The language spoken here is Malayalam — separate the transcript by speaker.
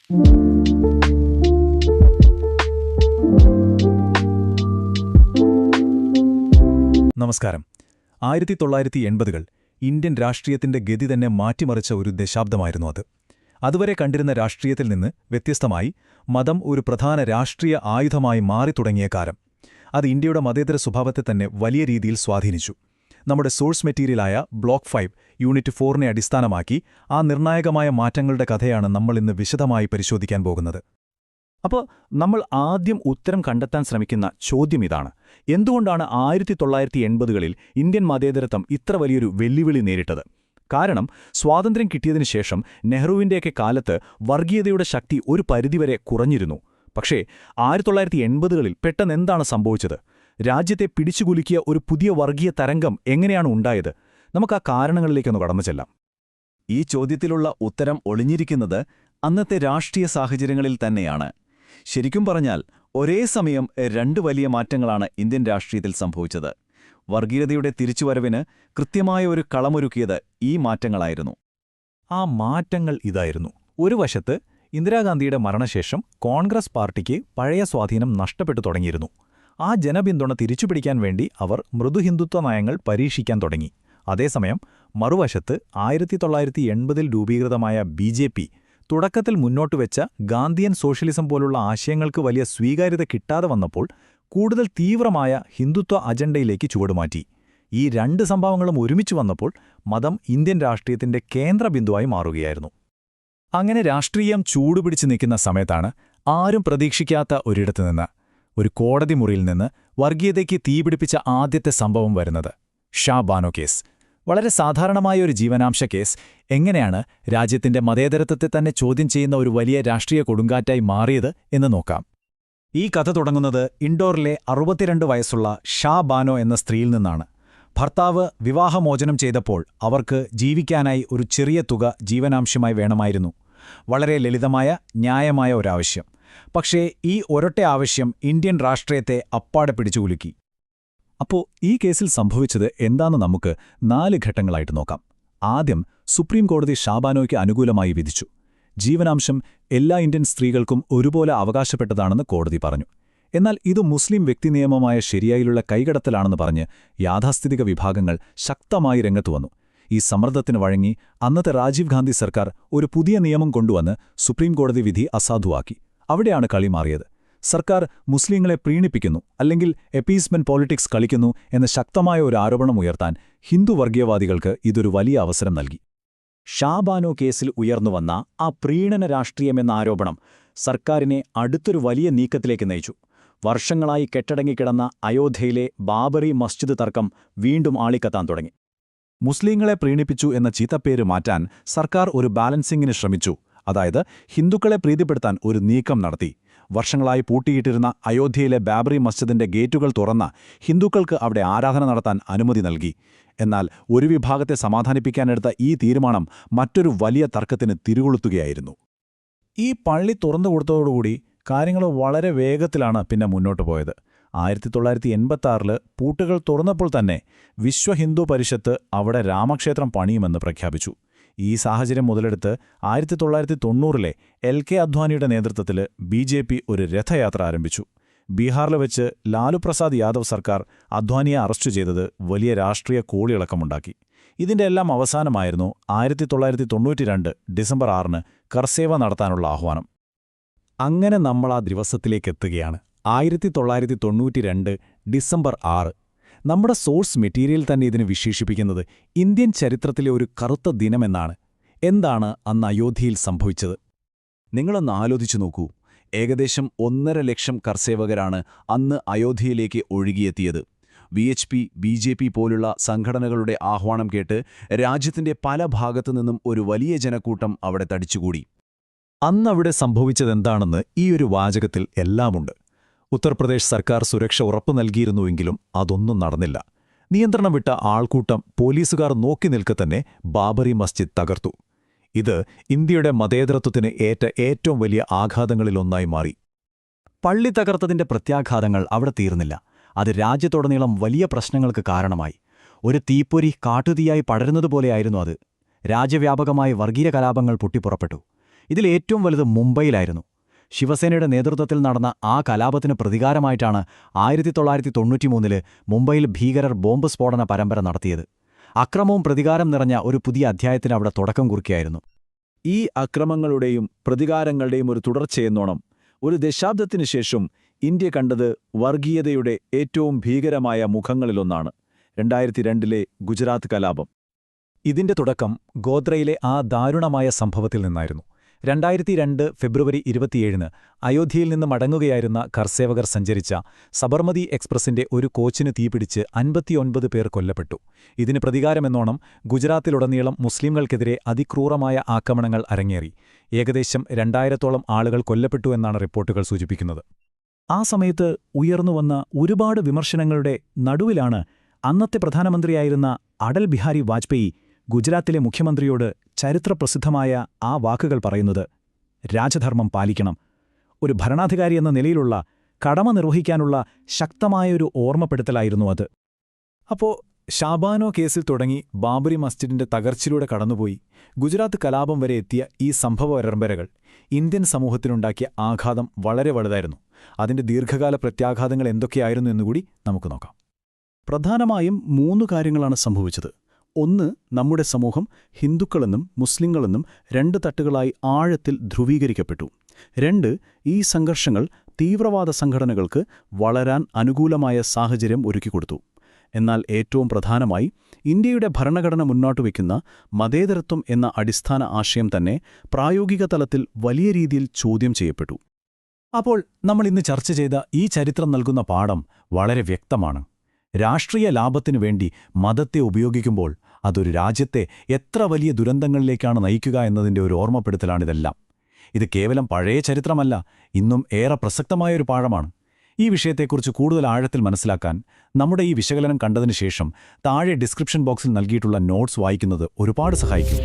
Speaker 1: നമസ്കാരം. 1980-കൾ ഇന്ത്യൻ രാഷ്ട്രീയത്തിന്റെ ഗതി തന്നെ മാറ്റിമറിച്ച ഒരു ദശാബ്ദമായിരുന്നു അത്. അതുവരെ കണ്ടിരുന്ന രാഷ്ട്രീയത്തിൽ നിന്ന് വ്യത്യസ്തമായി മതം ഒരു പ്രധാന രാഷ്ട്രീയ ആയുധമായി മാറിത്തുടങ്ങിയ കാലം. അത് ഇന്ത്യയുടെ മതേതര സ്വഭാവത്തെ തന്നെ വലിയ രീതിയിൽ സ്വാധീനിച്ചു. നമ്മുടെ സോഴ്സ് മെറ്റീരിയലായ ബ്ലോക്ക് 5 യൂണിറ്റ് 4നെ അടിസ്ഥാനമാക്കി ആ നിർണായകമായ മാറ്റങ്ങളുടെ കഥയാണ് നമ്മളിന്ന് വിശദമായി പരിശോധിക്കാൻ പോകുന്നത്.
Speaker 2: അപ്പോൾ നമ്മൾ ആദ്യം ഉത്തരം കണ്ടെത്താൻ ശ്രമിക്കുന്ന ചോദ്യം ഇതാണ്: എന്തുകൊണ്ടാണ് 1980-കളിൽ ഇന്ത്യൻ മതേതരത്വം ഇത്ര വലിയൊരു വെല്ലുവിളി നേരിട്ടത്? കാരണം സ്വാതന്ത്ര്യം കിട്ടിയതിനു ശേഷം നെഹ്റുവിൻ്റെയൊക്കെ കാലത്ത് വർഗീയതയുടെ ശക്തി ഒരു പരിധിവരെ കുറഞ്ഞിരുന്നു. പക്ഷേ 1980-കളിൽ പെട്ടെന്നെന്താണ് സംഭവിച്ചത്? രാജ്യത്തെ പിടിച്ചുകുലുക്കിയ ഒരു പുതിയ വർഗീയ തരംഗം എങ്ങനെയാണ് ഉണ്ടായത്? നമുക്ക് ആ കാരണങ്ങളിലേക്കൊന്ന് കടന്നു ചെല്ലാം.
Speaker 3: ഈ ചോദ്യത്തിലുള്ള ഉത്തരം ഒളിഞ്ഞിരിക്കുന്നത് അന്നത്തെ രാഷ്ട്രീയ സാഹചര്യങ്ങളിൽ തന്നെയാണ്. ശരിക്കും പറഞ്ഞാൽ ഒരേ സമയം രണ്ട് വലിയ മാറ്റങ്ങളാണ് ഇന്ത്യൻ രാഷ്ട്രീയത്തിൽ സംഭവിച്ചത്. വർഗീയതയുടെ തിരിച്ചുവരവിന് കൃത്യമായ ഒരു കളമൊരുക്കിയത് ഈ മാറ്റങ്ങളായിരുന്നു.
Speaker 1: ആ മാറ്റങ്ങൾ ഇതായിരുന്നു. ഒരു വശത്ത് ഇന്ദിരാഗാന്ധിയുടെ മരണശേഷം കോൺഗ്രസ് പാർട്ടിക്ക് പഴയ സ്വാധീനം നഷ്ടപ്പെട്ടു തുടങ്ങിയിരുന്നു. ആ ജനപിന്തുണ തിരിച്ചുപിടിക്കാൻ വേണ്ടി അവർ മൃദുഹിന്ദുത്വ നയങ്ങൾ പരീക്ഷിക്കാൻ തുടങ്ങി. അതേസമയം മറുവശത്ത് 1980-ൽ രൂപീകൃതമായ BJP തുടക്കത്തിൽ മുന്നോട്ടുവെച്ച ഗാന്ധിയൻ സോഷ്യലിസം പോലുള്ള ആശയങ്ങൾക്ക് വലിയ സ്വീകാര്യത കിട്ടാതെ വന്നപ്പോൾ കൂടുതൽ തീവ്രമായ ഹിന്ദുത്വ അജണ്ടയിലേക്ക് ചുവടുമാറ്റി. ഈ രണ്ട് സംഭവങ്ങളും ഒരുമിച്ച് വന്നപ്പോൾ മതം ഇന്ത്യൻ രാഷ്ട്രീയത്തിന്റെ കേന്ദ്രബിന്ദുവായി മാറുകയായിരുന്നു. അങ്ങനെ രാഷ്ട്രീയം ചൂടുപിടിച്ച് നിൽക്കുന്ന സമയത്താണ് ആരും പ്രതീക്ഷിക്കാത്ത ഒരിടത്തുനിന്ന്, ഒരു കോടതി മുറിയിൽ നിന്ന് വർഗീയതയ്ക്ക് തീപിടിപ്പിച്ച ആദ്യത്തെ സംഭവം വരുന്നത്. ഷാ ബാനോ കേസ്. വളരെ സാധാരണമായ ഒരു ജീവനാംശ കേസ് എങ്ങനെയാണ് രാജ്യത്തിന്റെ മതേതരത്വത്തെ തന്നെ ചോദ്യം ചെയ്യുന്ന ഒരു വലിയ രാഷ്ട്രീയ കൊടുങ്കാറ്റായി മാറിയത് എന്ന് നോക്കാം. ഈ കഥ തുടങ്ങുന്നത് ഇൻഡോറിലെ 62 വയസ്സുള്ള ഷാ ബാനോ എന്ന സ്ത്രീയിൽ നിന്നാണ്. ഭർത്താവ് വിവാഹമോചനം ചെയ്തപ്പോൾ അവർക്ക് ജീവിക്കാനായി ഒരു ചെറിയ തുക ജീവനാംശമായി വേണമായിരുന്നു. വളരെ ലളിതമായ, ന്യായമായ ഒരാവശ്യം. പക്ഷേ ഈ ഒരൊറ്റ ആവശ്യം ഇന്ത്യൻ രാഷ്ട്രീയത്തെ അപ്പാടെ പിടിച്ചുകുലുക്കി. അപ്പോൾ ഈ കേസിൽ സംഭവിച്ചത് എന്താണെന്ന് നമുക്ക് 4 ഘട്ടങ്ങളായിട്ട് നോക്കാം. ആദ്യം സുപ്രീം കോടതി ഷാ ബാനോയ്ക്ക് അനുകൂലമായി വിധിച്ചു. ജീവനാംശം എല്ലാ ഇന്ത്യൻ സ്ത്രീകൾക്കും ഒരുപോലെ അവകാശപ്പെട്ടതാണെന്ന് കോടതി പറഞ്ഞു. എന്നാൽ ഇത് മുസ്ലിം വ്യക്തിനിയമമായ ശരിയായിലുള്ള കൈകടത്തലാണെന്ന് പറഞ്ഞ് യാഥാസ്ഥിതിക വിഭാഗങ്ങൾ ശക്തമായി രംഗത്തുവന്നു. ഈ സമ്മർദ്ദത്തിന് വഴങ്ങി അന്നത്തെ രാജീവ് ഗാന്ധി സർക്കാർ ഒരു പുതിയ നിയമം കൊണ്ടുവന്ന് സുപ്രീം കോടതി വിധി അസാധുവാക്കി. അവിടെയാണ് കളി മാറിയത്. സർക്കാർ മുസ്ലിങ്ങളെ പ്രീണിപ്പിക്കുന്നു, അല്ലെങ്കിൽ എപ്പീസ്മെന്റ് പോളിറ്റിക്സ് കളിക്കുന്നു എന്ന ശക്തമായ ഒരു ആരോപണം ഉയർത്താൻ ഹിന്ദു വർഗീയവാദികൾക്ക് ഇതൊരു വലിയ അവസരം നൽകി.
Speaker 2: ഷാ ബാനോ കേസിൽ ഉയർന്നുവന്ന ആ പ്രീണന രാഷ്ട്രീയമെന്ന ആരോപണം സർക്കാരിനെ അടുത്തൊരു വലിയ നീക്കത്തിലേക്ക് നയിച്ചു. വർഷങ്ങളായി കെട്ടടങ്ങിക്കിടന്ന അയോധ്യയിലെ ബാബറി മസ്ജിദ് തർക്കം വീണ്ടും ആളിക്കത്താൻ തുടങ്ങി.
Speaker 1: മുസ്ലിങ്ങളെ പ്രീണിപ്പിച്ചു എന്ന ചീത്തപ്പേര് മാറ്റാൻ സർക്കാർ ഒരു ബാലൻസിങ്ങിന് ശ്രമിച്ചു. അതായത് ഹിന്ദുക്കളെ പ്രീതിപ്പെടുത്താൻ ഒരു നീക്കം നടത്തി. വർഷങ്ങളായി പൂട്ടിയിട്ടിരുന്ന അയോധ്യയിലെ ബാബറി മസ്ജിദിന്റെ ഗേറ്റുകൾ തുറന്ന ഹിന്ദുക്കൾക്ക് അവിടെ ആരാധന നടത്താൻ അനുമതി നൽകി. എന്നാൽ ഒരു വിഭാഗത്തെ സമാധാനിപ്പിക്കാനെടുത്ത ഈ തീരുമാനം മറ്റൊരു വലിയ തർക്കത്തിന് തിരികൊളുത്തുകയായിരുന്നു. ഈ പള്ളി തുറന്നുകൊടുത്തതോടുകൂടി കാര്യങ്ങൾ വളരെ വേഗത്തിലാണ് പിന്നെ മുന്നോട്ടു പോയത്. 1986-ൽ പൂട്ടുകൾ തുറന്നപ്പോൾ തന്നെ വിശ്വ ഹിന്ദു പരിഷത്ത് അവിടെ രാമക്ഷേത്രം പണിയുമെന്ന് പ്രഖ്യാപിച്ചു. ഈ സാഹചര്യം മുതലെടുത്ത് 1990-ലെ LK അദ്വാനിയുടെ നേതൃത്വത്തിൽ BJP ഒരു രഥയാത്ര ആരംഭിച്ചു. ബീഹാറിൽ വെച്ച് ലാലു പ്രസാദ് യാദവ് സർക്കാർ അദ്വാനിയെ അറസ്റ്റ് ചെയ്തത് വലിയ രാഷ്ട്രീയ കോളിളക്കമുണ്ടാക്കി. ഇതിന്റെ എല്ലാം അവസാനമായിരുന്നു 1992 ഡിസംബർ 6-ന് കർസേവ നടത്താനുള്ള ആഹ്വാനം. അങ്ങനെ നമ്മൾ ആ ദിവസത്തിലേക്കെത്തുകയാണ്. 1992 ഡിസംബർ 6. നമ്മുടെ സോഴ്സ് മെറ്റീരിയൽ തന്നെ ഇതിന് വിശേഷിപ്പിക്കുന്നത് ഇന്ത്യൻ ചരിത്രത്തിലെ ഒരു കറുത്ത ദിനമെന്നാണ്. എന്താണ് അന്ന് അയോധ്യയിൽ സംഭവിച്ചത്? നിങ്ങളൊന്ന് ആലോചിച്ചു നോക്കൂ. ഏകദേശം 1.5 ലക്ഷം കർസേവകരാണ് അന്ന് അയോധ്യയിലേക്ക് ഒഴുകിയെത്തിയത്. VHP, BJP പോലുള്ള സംഘടനകളുടെ ആഹ്വാനം കേട്ട് രാജ്യത്തിന്റെ പല ഭാഗത്തുനിന്നും ഒരു വലിയ ജനക്കൂട്ടം അവിടെ തടിച്ചുകൂടി. അന്നവിടെ സംഭവിച്ചതെന്താണെന്ന് ഈ ഒരു വാചകത്തിൽ എല്ലാമുണ്ട്. ഉത്തർപ്രദേശ് സർക്കാർ സുരക്ഷ ഉറപ്പു നൽകിയിരുന്നുവെങ്കിലും അതൊന്നും നടന്നില്ല. നിയന്ത്രണം വിട്ട ആൾക്കൂട്ടം പോലീസുകാർ നോക്കി നിൽക്കെ തന്നെ ബാബറി മസ്ജിദ് തകർത്തു. ഇത് ഇന്ത്യയുടെ മതേതരത്വത്തിന് ഏറ്റ ഏറ്റവും വലിയ ആഘാതങ്ങളിലൊന്നായി മാറി. പള്ളി തകർത്തതിന്റെ പ്രത്യാഘാതങ്ങൾ അവിടെ തീർന്നില്ല. അത് രാജ്യത്തുടനീളം വലിയ പ്രശ്നങ്ങൾക്ക് കാരണമായി. ഒരു തീപ്പൊരി കാട്ടുതീയായി പടരുന്നതുപോലെയായിരുന്നു അത്. രാജ്യവ്യാപകമായി വർഗീയ കലാപങ്ങൾ പൊട്ടിപ്പുറപ്പെട്ടു.
Speaker 2: ഇതിലേറ്റവും വലുത് മുംബൈയിലായിരുന്നു. ശിവസേനയുടെ നേതൃത്വത്തിൽ നടന്ന ആ കലാപത്തിന് പ്രതികാരമായിട്ടാണ് 1993 മുംബൈയിൽ ഭീകരർ ബോംബ് സ്ഫോടന പരമ്പര നടത്തിയത്. അക്രമവും പ്രതികാരം നിറഞ്ഞ ഒരു പുതിയ അധ്യായത്തിന് അവിടെ തുടക്കം കുറിക്കുകയായിരുന്നു.
Speaker 3: ഈ അക്രമങ്ങളുടെയും പ്രതികാരങ്ങളുടെയും ഒരു തുടർച്ചയെന്നോണം ഒരു ദശാബ്ദത്തിനു ശേഷം ഇന്ത്യ കണ്ടത് വർഗീയതയുടെ ഏറ്റവും ഭീകരമായ മുഖങ്ങളിലൊന്നാണ് 2002 ഗുജറാത്ത് കലാപം.
Speaker 2: ഇതിന്റെ തുടക്കം ഗോദ്രയിലെ ആ ദാരുണമായ സംഭവത്തിൽ നിന്നായിരുന്നു. 2002 ഫെബ്രുവരി 27 അയോധ്യയിൽ നിന്ന് മടങ്ങുകയായിരുന്ന കർസേവകർ സഞ്ചരിച്ച സബർമതി എക്സ്പ്രസിന്റെ ഒരു കോച്ചിന് തീപിടിച്ച് 59 പേർ കൊല്ലപ്പെട്ടു. ഇതിന് പ്രതികാരമെന്നോണം ഗുജറാത്തിലുടനീളം മുസ്ലിംകൾക്കെതിരെ അതിക്രൂരമായ ആക്രമണങ്ങൾ അരങ്ങേറി. ഏകദേശം 2000-ഓളം ആളുകൾ കൊല്ലപ്പെട്ടു എന്നാണ് റിപ്പോർട്ടുകൾ സൂചിപ്പിക്കുന്നത്. ആ സമയത്ത് ഉയർന്നുവന്ന ഒരുപാട് വിമർശനങ്ങളുടെ നടുവിലാണ് അന്നത്തെ പ്രധാനമന്ത്രിയായിരുന്ന അടൽ ബിഹാരി വാജ്പേയി ഗുജറാത്തിലെ മുഖ്യമന്ത്രിയോട് ചരിത്രപ്രസിദ്ധമായ ആ വാക്കുകൾ പറയുന്നത്. രാജധർമ്മം പാലിക്കണം. ഒരു ഭരണാധികാരി എന്ന നിലയിലുള്ള കടമ നിർവഹിക്കാനുള്ള ശക്തമായൊരു ഓർമ്മപ്പെടുത്തലായിരുന്നു അത്. അപ്പോ ഷാബാനോ കേസിൽ തുടങ്ങി ബാബറി മസ്ജിദിന്റെ തകർച്ചയിലൂടെ കടന്നുപോയി ഗുജറാത്ത് കലാപം വരെ എത്തിയ ഈ സംഭവ പരമ്പരകൾ ഇന്ത്യൻ സമൂഹത്തിനുണ്ടാക്കിയ ആഘാതം വളരെ വലുതായിരുന്നു. അതിന്റെ ദീർഘകാല പ്രത്യാഘാതങ്ങൾ എന്തൊക്കെയായിരുന്നു എന്നുകൂടി നമുക്ക് നോക്കാം. പ്രധാനമായും 3 കാര്യങ്ങളാണ് സംഭവിച്ചത്. ഒന്ന്, നമ്മുടെ സമൂഹം ഹിന്ദുക്കളെന്നും മുസ്ലിങ്ങളെന്നും 2 തട്ടുകളായി ആഴത്തിൽ ധ്രുവീകരിക്കപ്പെട്ടു. 2, ഈ സംഘർഷങ്ങൾ തീവ്രവാദ സംഘടനകൾക്ക് വളരാൻ അനുകൂലമായ സാഹചര്യം ഒരുക്കിക്കൊടുത്തു. എന്നാൽ ഏറ്റവും പ്രധാനമായി ഇന്ത്യയുടെ ഭരണഘടന മുന്നോട്ടുവയ്ക്കുന്ന മതേതരത്വം എന്ന അടിസ്ഥാന ആശയം തന്നെ പ്രായോഗിക തലത്തിൽ വലിയ രീതിയിൽ ചോദ്യം ചെയ്യപ്പെട്ടു. അപ്പോൾ നമ്മൾ ഇന്ന് ചർച്ച ചെയ്ത ഈ ചരിത്രം നൽകുന്ന പാഠം വളരെ വ്യക്തമാണ്. രാഷ്ട്രീയ ലാഭത്തിനു വേണ്ടി മതത്തെ ഉപയോഗിക്കുമ്പോൾ അതൊരു രാജ്യത്തെ എത്ര വലിയ ദുരന്തങ്ങളിലേക്കാണ് നയിക്കുക എന്നതിൻ്റെ ഒരു ഓർമ്മപ്പെടുത്തലാണിതെല്ലാം. ഇത് കേവലം പഴയ ചരിത്രമല്ല, ഇന്നും ഏറെ പ്രസക്തമായൊരു പാഠമാണ്. ഈ വിഷയത്തെക്കുറിച്ച് കൂടുതൽ ആഴത്തിൽ മനസ്സിലാക്കാൻ നമ്മുടെ ഈ വിശകലനം കണ്ടതിനു ശേഷം താഴെ ഡിസ്ക്രിപ്ഷൻ ബോക്സിൽ നൽകിയിട്ടുള്ള നോട്ട്സ് വായിക്കുന്നത് ഒരുപാട് സഹായിക്കും.